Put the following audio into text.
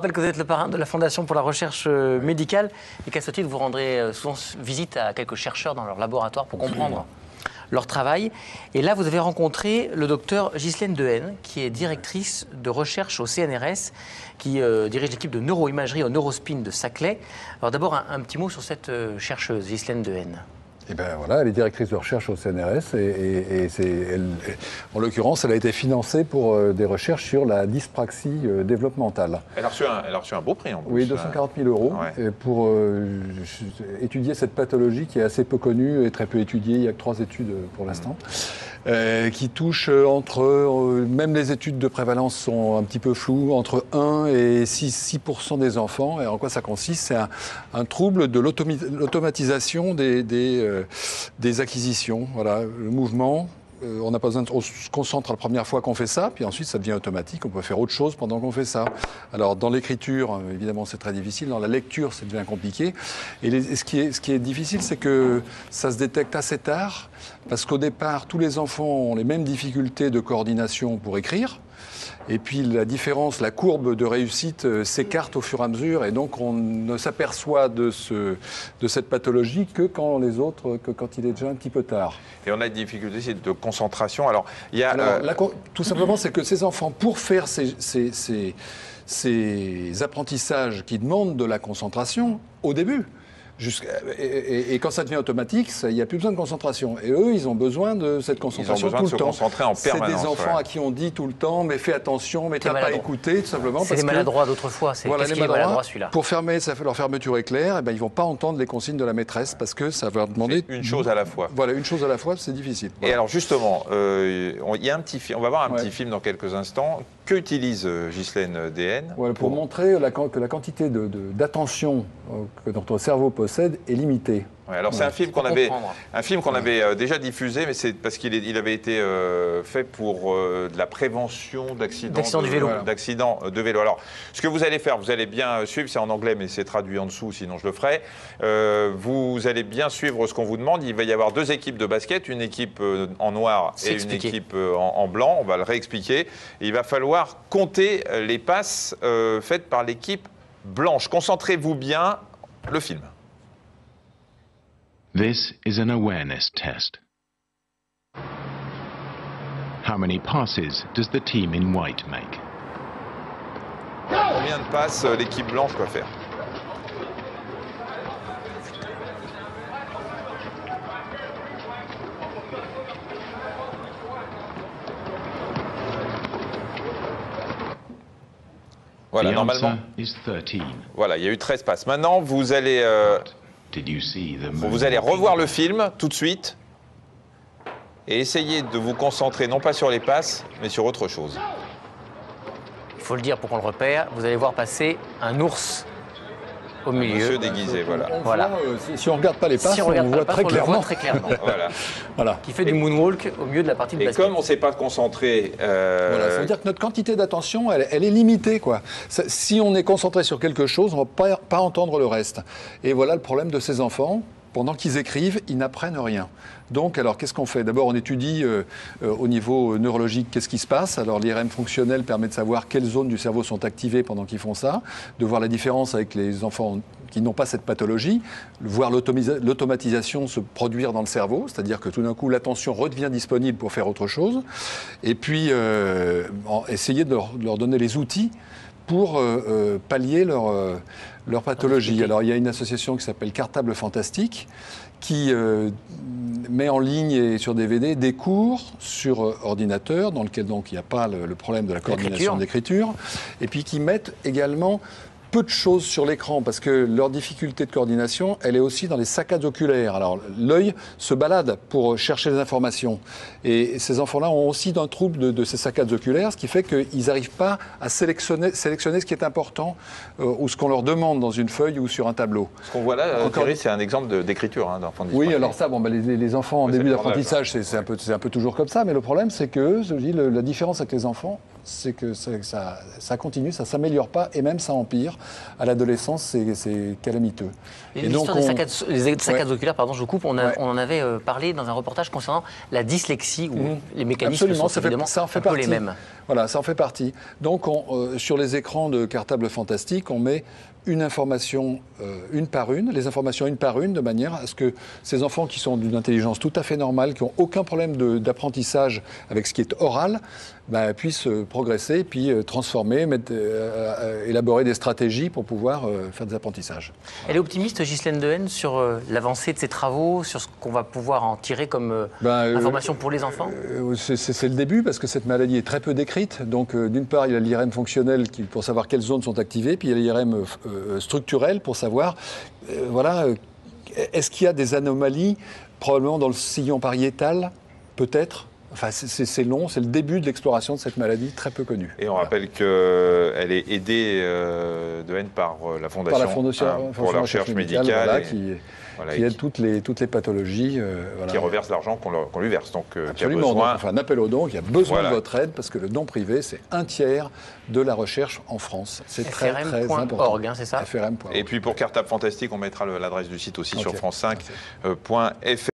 rappelle que vous êtes le parrain de la Fondation pour la recherche médicale et qu'à ce titre, vous rendrez souvent visite à quelques chercheurs dans leur laboratoire pour comprendre leur travail. Et là, vous avez rencontré le docteur Ghislaine Dehaene, qui est directrice de recherche au CNRS, qui dirige l'équipe de neuroimagerie au Neurospin de Saclay. Alors d'abord, un petit mot sur cette chercheuse, Ghislaine Dehaene. Eh bien voilà, elle est directrice de recherche au CNRS en l'occurrence, elle a été financée pour des recherches sur la dyspraxie développementale. Elle a reçu un beau prix en plus. Oui, 240 000 € pour étudier cette pathologie qui est assez peu connue et très peu étudiée. Il n'y a que 3 études pour l'instant. Qui touche même les études de prévalence sont un petit peu floues, entre 1 et 6% des enfants. Et en quoi ça consiste? C'est un trouble de l'automatisation des acquisitions. Voilà, le mouvement. On n'a pas besoin on se concentre la première fois qu'on fait ça, puis ensuite ça devient automatique, on peut faire autre chose pendant qu'on fait ça. Alors dans l'écriture, évidemment c'est très difficile, dans la lecture ça devient compliqué. Et ce qui est difficile, c'est que ça se détecte assez tard, parce qu'au départ, tous les enfants ont les mêmes difficultés de coordination pour écrire. Et puis la différence, la courbe de réussite s'écarte au fur et à mesure, et donc on ne s'aperçoit de cette pathologie que quand il est déjà un petit peu tard. Et on a des difficultés de concentration. Alors, il y a tout simplement, c'est que ces enfants, pour faire ces apprentissages qui demandent de la concentration au début. Et quand ça devient automatique, il n'y a plus besoin de concentration. Et eux, ils ont besoin de cette concentration tout le temps. Ils ont besoin de se concentrer en permanence. C'est des enfants à qui on dit tout le temps, mais fais attention, mais t'as pas écouté, tout simplement. C'est les maladroits d'autrefois. Voilà, qu'est-ce qui est maladroit, celui-là? Pour fermer, leur fermeture éclair, eh ben, ils ne vont pas entendre les consignes de la maîtresse parce que ça va leur demander... Une chose à la fois. Voilà, une chose à la fois, c'est difficile. Voilà. Et alors justement, il y a un petit film, on va voir un petit film dans quelques instants. Que utilise Ghislaine Dehaene pour montrer que la quantité d'attention que notre cerveau possède est limitée. Ouais, alors c'est un film qu'on avait déjà diffusé, mais c'est parce qu'il avait été fait pour de la prévention d'accidents de vélo. Alors, ce que vous allez faire, vous allez bien suivre, c'est en anglais, mais c'est traduit en dessous, sinon je le ferai. Vous allez bien suivre ce qu'on vous demande. Il va y avoir 2 équipes de basket, une équipe en noir et une équipe en blanc. On va le réexpliquer. Et il va falloir compter les passes faites par l'équipe blanche. Concentrez-vous bien, le film. This is an awareness test. How many passes does the team in white make? Combien de passes l'équipe blanche doit faire? Voilà, normalement. Voilà, il y a eu 13 passes. Maintenant, vous allez revoir le film tout de suite et essayer de vous concentrer non pas sur les passes, mais sur autre chose. Il faut le dire pour qu'on le repère. Vous allez voir passer un ours au milieu. Monsieur déguisé, voilà. Si on ne regarde pas les passes, on voit très clairement. Voilà. Qui fait du moonwalk au milieu de la partie de basket. Et comme on ne s'est pas concentré... Voilà, ça veut dire que notre quantité d'attention, elle est limitée, quoi. Si on est concentré sur quelque chose, on ne va pas entendre le reste. Et voilà le problème de ces enfants. Pendant qu'ils écrivent, ils n'apprennent rien. Donc, alors, qu'est-ce qu'on fait? D'abord, on étudie au niveau neurologique qu'est-ce qui se passe. Alors, l'IRM fonctionnel permet de savoir quelles zones du cerveau sont activées pendant qu'ils font ça, de voir la différence avec les enfants qui n'ont pas cette pathologie, voir l'automatisation se produire dans le cerveau, c'est-à-dire que tout d'un coup, l'attention redevient disponible pour faire autre chose, et puis essayer de leur donner les outils pour pallier leur pathologie. Alors, il y a une association qui s'appelle Cartable Fantastique qui met en ligne et sur DVD des cours sur ordinateur dans lequel donc il n'y a pas le problème de la coordination d'écriture, et puis qui mettent également peu de choses sur l'écran parce que leur difficulté de coordination, elle est aussi dans les saccades oculaires. Alors, l'œil se balade pour chercher les informations. Et ces enfants-là ont aussi un trouble de ces saccades oculaires, ce qui fait qu'ils n'arrivent pas à sélectionner ce qui est important ou ce qu'on leur demande dans une feuille ou sur un tableau. Ce qu'on voit là, Thierry, c'est un exemple d'écriture d'enfants dyspraxiques. Oui, alors ça, les enfants en début d'apprentissage, c'est un peu toujours comme ça. Mais le problème, c'est que la différence avec les enfants, c'est que ça continue, ça ne s'améliore pas et même ça empire. À l'adolescence, c'est calamiteux. Et l'histoire des saccades oculaires, pardon, je vous coupe, on en avait parlé dans un reportage concernant la dyslexie, où les mécanismes sont évidemment un peu les mêmes. Voilà, ça en fait partie. Donc, sur les écrans de cartable fantastique, on met une information une par une, les informations une par une, de manière à ce que ces enfants qui sont d'une intelligence tout à fait normale, qui n'ont aucun problème d'apprentissage avec ce qui est oral, puissent progresser, puis transformer, élaborer des stratégies pour pouvoir faire des apprentissages. Elle est optimiste, Ghislaine Dehaene, sur l'avancée de ses travaux, sur ce qu'on va pouvoir en tirer comme information pour les enfants? C'est le début, parce que cette maladie est très peu décrite. Donc, d'une part, il y a l'IRM fonctionnel pour savoir quelles zones sont activées, puis il y a l'IRM structurel pour savoir, est-ce qu'il y a des anomalies, probablement dans le sillon pariétal, peut-être. Enfin, c'est long, c'est le début de l'exploration de cette maladie très peu connue. Et on rappelle qu'elle est aidée Dehaene par la Fondation, pour la recherche médicale. Qui aide toutes les pathologies. Qui reverse l'argent qu'on lui verse. Donc, absolument. Qui a besoin... Donc, un appel au don, qui a besoin de votre aide, parce que le don privé, c'est 1/3 de la recherche en France. C'est très important. C'est ça? FRM.org. Et puis pour Cartable Fantastique, on mettra l'adresse du site aussi sur France5.fr.